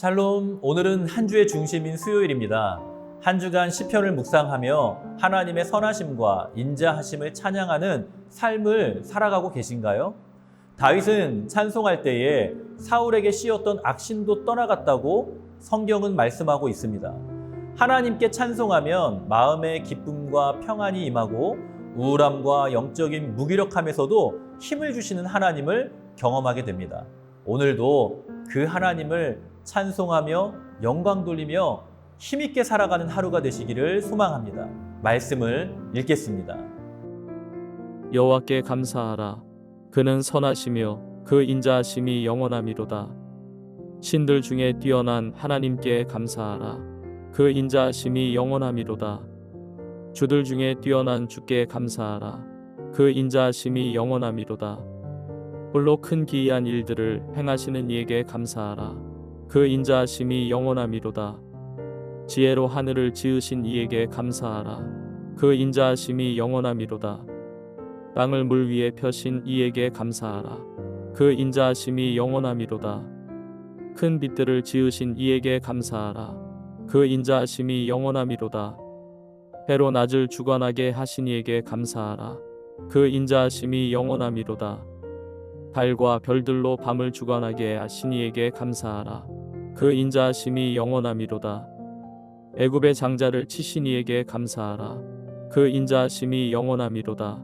샬롬, 오늘은 한 주의 중심인 수요일입니다. 한 주간 시편을 묵상하며 하나님의 선하심과 인자하심을 찬양하는 삶을 살아가고 계신가요? 다윗은 찬송할 때에 사울에게 씌었던 악신도 떠나갔다고 성경은 말씀하고 있습니다. 하나님께 찬송하면 마음의 기쁨과 평안이 임하고 우울함과 영적인 무기력함에서도 힘을 주시는 하나님을 경험하게 됩니다. 오늘도 그 하나님을 찬송하며 영광 돌리며 힘있게 살아가는 하루가 되시기를 소망합니다. 말씀을 읽겠습니다. 여호와께 감사하라. 그는 선하시며 그 인자하심이 영원함이로다. 신들 중에 뛰어난 하나님께 감사하라. 그 인자하심이 영원함이로다. 주들 중에 뛰어난 주께 감사하라. 그 인자하심이 영원함이로다. 홀로 큰 기이한 일들을 행하시는 이에게 감사하라. 그 인자하심이 영원함이로다. 지혜로 하늘을 지으신 이에게 감사하라. 그 인자하심이 영원함이로다. 땅을 물 위에 펴신 이에게 감사하라. 그 인자하심이 영원함이로다. 큰 빛들을 지으신 이에게 감사하라. 그 인자하심이 영원함이로다. 해로 낮을 주관하게 하신 이에게 감사하라. 그 인자하심이 영원함이로다. 달과 별들로 밤을 주관하게 하신 이에게 감사하라. 그 인자하심이 영원함이로다. 애굽의 장자를 치신 이에게 감사하라. 그 인자하심이 영원함이로다.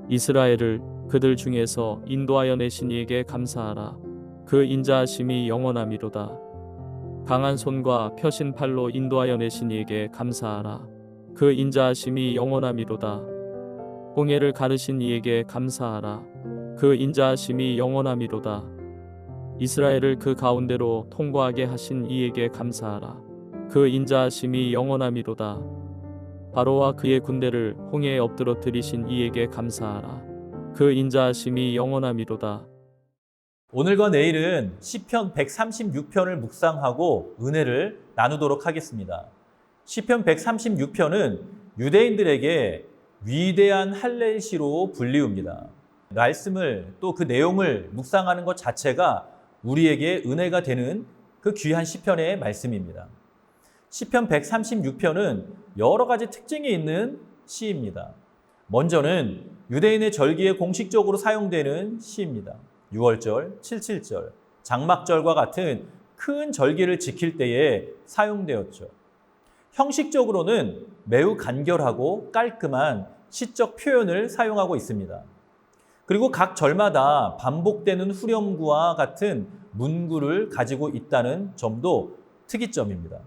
이스라엘을 그들 중에서 인도하여 내신 이에게 감사하라. 그 인자하심이 영원함이로다. 강한 손과 펴신 팔로 인도하여 내신 이에게 감사하라. 그 인자하심이 영원함이로다. 홍해를 가르신 이에게 감사하라. 그 인자하심이 영원함이로다. 이스라엘을 그 가운데로 통과하게 하신 이에게 감사하라. 그 인자하심이 영원함이로다. 바로와 그의 군대를 홍해에 엎드러 들이신 이에게 감사하라. 그 인자하심이 영원함이로다. 오늘과 내일은 시편 136편을 묵상하고 은혜를 나누도록 하겠습니다. 시편 136편은 유대인들에게 위대한 할렐시로 불리웁니다. 말씀을 또 그 내용을 묵상하는 것 자체가 우리에게 은혜가 되는 그 귀한 시편의 말씀입니다. 시편 136편은 여러 가지 특징이 있는 시입니다. 먼저는 유대인의 절기에 공식적으로 사용되는 시입니다. 6월절, 77절, 장막절과 같은 큰 절기를 지킬 때에 사용되었죠. 형식적으로는 매우 간결하고 깔끔한 시적 표현을 사용하고 있습니다. 그리고 각 절마다 반복되는 후렴구와 같은 문구를 가지고 있다는 점도 특이점입니다.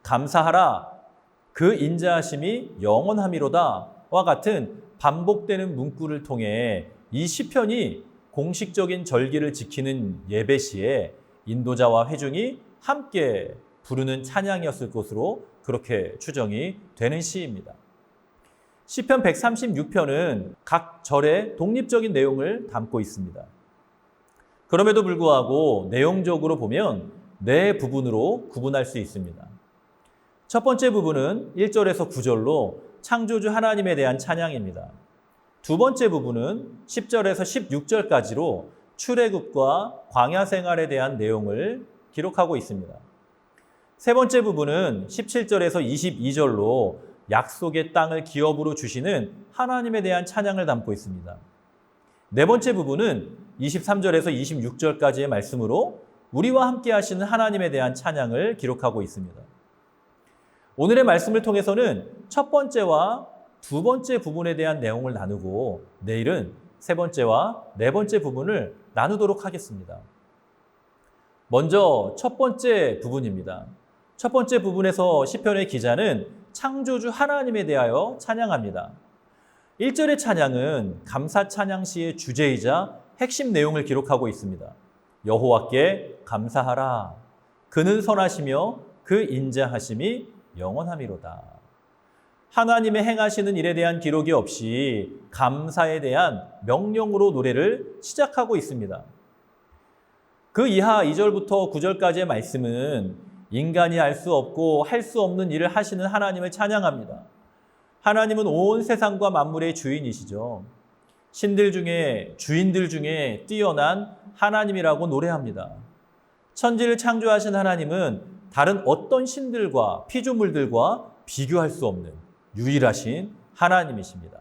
감사하라, 그 인자하심이 영원함이로다 와 같은 반복되는 문구를 통해 이 시편이 공식적인 절기를 지키는 예배시에 인도자와 회중이 함께 부르는 찬양이었을 것으로 그렇게 추정이 되는 시입니다. 시편 136편은 각 절의 독립적인 내용을 담고 있습니다. 그럼에도 불구하고 내용적으로 보면 네 부분으로 구분할 수 있습니다. 첫 번째 부분은 1절에서 9절로 창조주 하나님에 대한 찬양입니다. 두 번째 부분은 10절에서 16절까지로 출애굽과 광야 생활에 대한 내용을 기록하고 있습니다. 세 번째 부분은 17절에서 22절로 약속의 땅을 기업으로 주시는 하나님에 대한 찬양을 담고 있습니다. 네 번째 부분은 23절에서 26절까지의 말씀으로 우리와 함께 하시는 하나님에 대한 찬양을 기록하고 있습니다. 오늘의 말씀을 통해서는 첫 번째와 두 번째 부분에 대한 내용을 나누고 내일은 세 번째와 네 번째 부분을 나누도록 하겠습니다. 먼저 첫 번째 부분입니다. 첫 번째 부분에서 시편의 기자는 창조주 하나님에 대하여 찬양합니다. 1절의 찬양은 감사 찬양시의 주제이자 핵심 내용을 기록하고 있습니다. 여호와께 감사하라. 그는 선하시며 그 인자하심이 영원함이로다. 하나님의 행하시는 일에 대한 기록이 없이 감사에 대한 명령으로 노래를 시작하고 있습니다. 그 이하 2절부터 9절까지의 말씀은 인간이 알 수 없고 할 수 없는 일을 하시는 하나님을 찬양합니다. 하나님은 온 세상과 만물의 주인이시죠. 신들 중에, 주인들 중에 뛰어난 하나님이라고 노래합니다. 천지를 창조하신 하나님은 다른 어떤 신들과 피조물들과 비교할 수 없는 유일하신 하나님이십니다.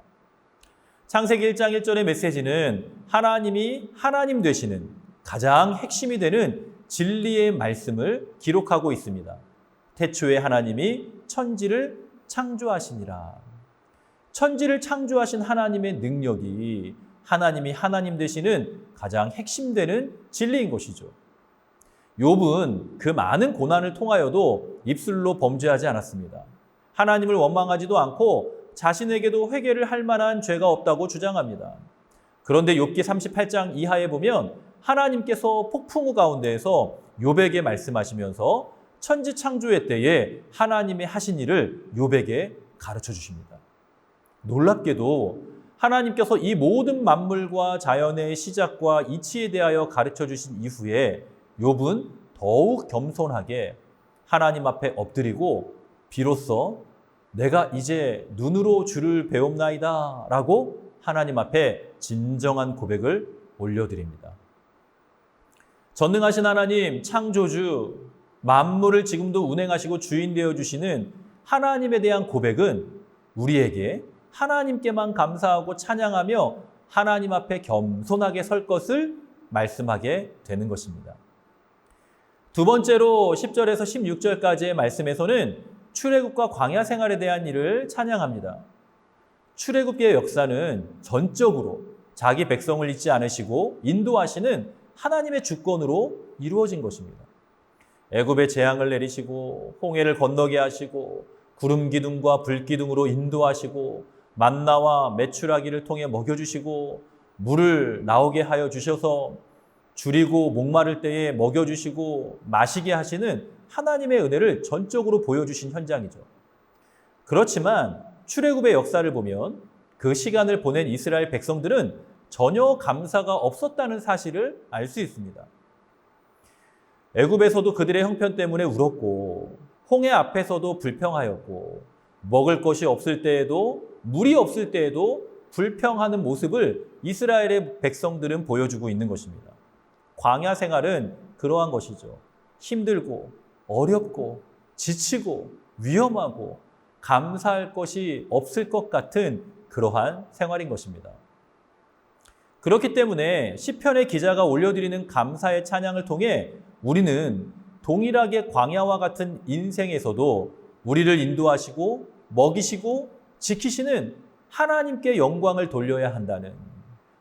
창세기 1장 1절의 메시지는 하나님이 하나님 되시는 가장 핵심이 되는 진리의 말씀을 기록하고 있습니다. 태초에 하나님이 천지를 창조하시니라. 천지를 창조하신 하나님의 능력이 하나님이 하나님 되시는 가장 핵심되는 진리인 것이죠. 욥은 그 많은 고난을 통하여도 입술로 범죄하지 않았습니다. 하나님을 원망하지도 않고 자신에게도 회개를 할 만한 죄가 없다고 주장합니다. 그런데 욥기 38장 이하에 보면 하나님께서 폭풍우 가운데에서 욥에게 말씀하시면서 천지 창조의 때에 하나님이 하신 일을 욥에게 가르쳐 주십니다. 놀랍게도 하나님께서 이 모든 만물과 자연의 시작과 이치에 대하여 가르쳐 주신 이후에 욥은 더욱 겸손하게 하나님 앞에 엎드리고 비로소 내가 이제 눈으로 주를 배웁나이다 라고 하나님 앞에 진정한 고백을 올려드립니다. 전능하신 하나님, 창조주, 만물을 지금도 운행하시고 주인 되어주시는 하나님에 대한 고백은 우리에게 하나님께만 감사하고 찬양하며 하나님 앞에 겸손하게 설 것을 말씀하게 되는 것입니다. 두 번째로 10절에서 16절까지의 말씀에서는 출애굽과 광야 생활에 대한 일을 찬양합니다. 출애굽의 역사는 전적으로 자기 백성을 잊지 않으시고 인도하시는 하나님의 주권으로 이루어진 것입니다. 애굽에 재앙을 내리시고 홍해를 건너게 하시고 구름 기둥과 불 기둥으로 인도하시고 만나와 메추라기를 통해 먹여주시고 물을 나오게 하여 주셔서 줄이고 목마를 때에 먹여주시고 마시게 하시는 하나님의 은혜를 전적으로 보여주신 현장이죠. 그렇지만 출애굽의 역사를 보면 그 시간을 보낸 이스라엘 백성들은 전혀 감사가 없었다는 사실을 알 수 있습니다. 애굽에서도 그들의 형편 때문에 울었고 홍해 앞에서도 불평하였고 먹을 것이 없을 때에도 물이 없을 때에도 불평하는 모습을 이스라엘의 백성들은 보여주고 있는 것입니다. 광야 생활은 그러한 것이죠. 힘들고 어렵고 지치고 위험하고 감사할 것이 없을 것 같은 그러한 생활인 것입니다. 그렇기 때문에 시편의 기자가 올려드리는 감사의 찬양을 통해 우리는 동일하게 광야와 같은 인생에서도 우리를 인도하시고 먹이시고 지키시는 하나님께 영광을 돌려야 한다는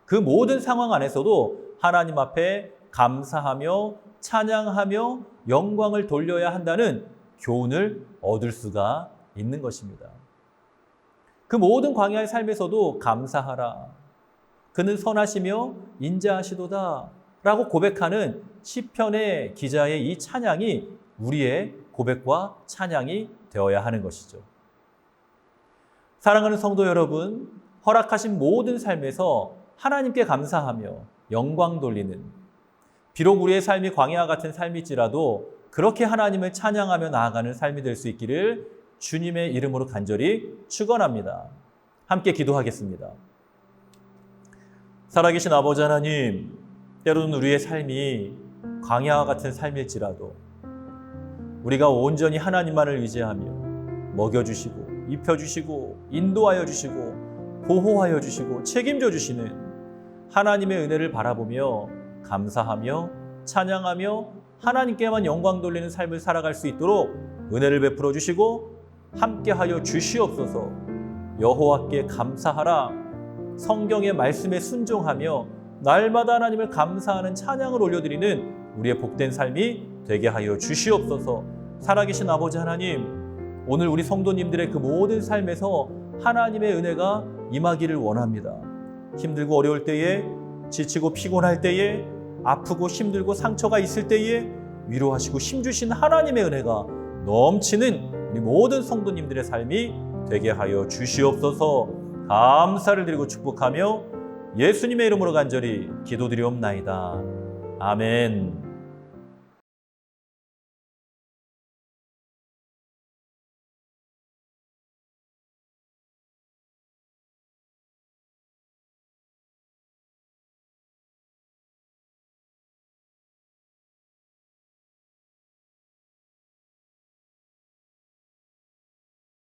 그 모든 상황 안에서도 하나님 앞에 감사하며 찬양하며 영광을 돌려야 한다는 교훈을 얻을 수가 있는 것입니다. 그 모든 광야의 삶에서도 감사하라. 그는 선하시며 인자하시도다 라고 고백하는 시편의 기자의 이 찬양이 우리의 고백과 찬양이 되어야 하는 것이죠. 사랑하는 성도 여러분, 허락하신 모든 삶에서 하나님께 감사하며 영광 돌리는, 비록 우리의 삶이 광야와 같은 삶일지라도 그렇게 하나님을 찬양하며 나아가는 삶이 될 수 있기를 주님의 이름으로 간절히 축원합니다. 함께 기도하겠습니다. 살아계신 아버지 하나님, 때로는 우리의 삶이 광야와 같은 삶일지라도 우리가 온전히 하나님만을 의지하며 먹여주시고 입혀주시고 인도하여 주시고 보호하여 주시고 책임져 주시는 하나님의 은혜를 바라보며 감사하며 찬양하며 하나님께만 영광 돌리는 삶을 살아갈 수 있도록 은혜를 베풀어 주시고 함께하여 주시옵소서. 여호와께 감사하라. 성경의 말씀에 순종하며 날마다 하나님을 감사하는 찬양을 올려드리는 우리의 복된 삶이 되게 하여 주시옵소서. 살아계신 아버지 하나님, 오늘 우리 성도님들의 그 모든 삶에서 하나님의 은혜가 임하기를 원합니다. 힘들고 어려울 때에, 지치고 피곤할 때에, 아프고 힘들고 상처가 있을 때에 위로하시고 힘주신 하나님의 은혜가 넘치는 우리 모든 성도님들의 삶이 되게 하여 주시옵소서. 감사를 드리고 축복하며 예수님의 이름으로 간절히 기도드리옵나이다. 아멘.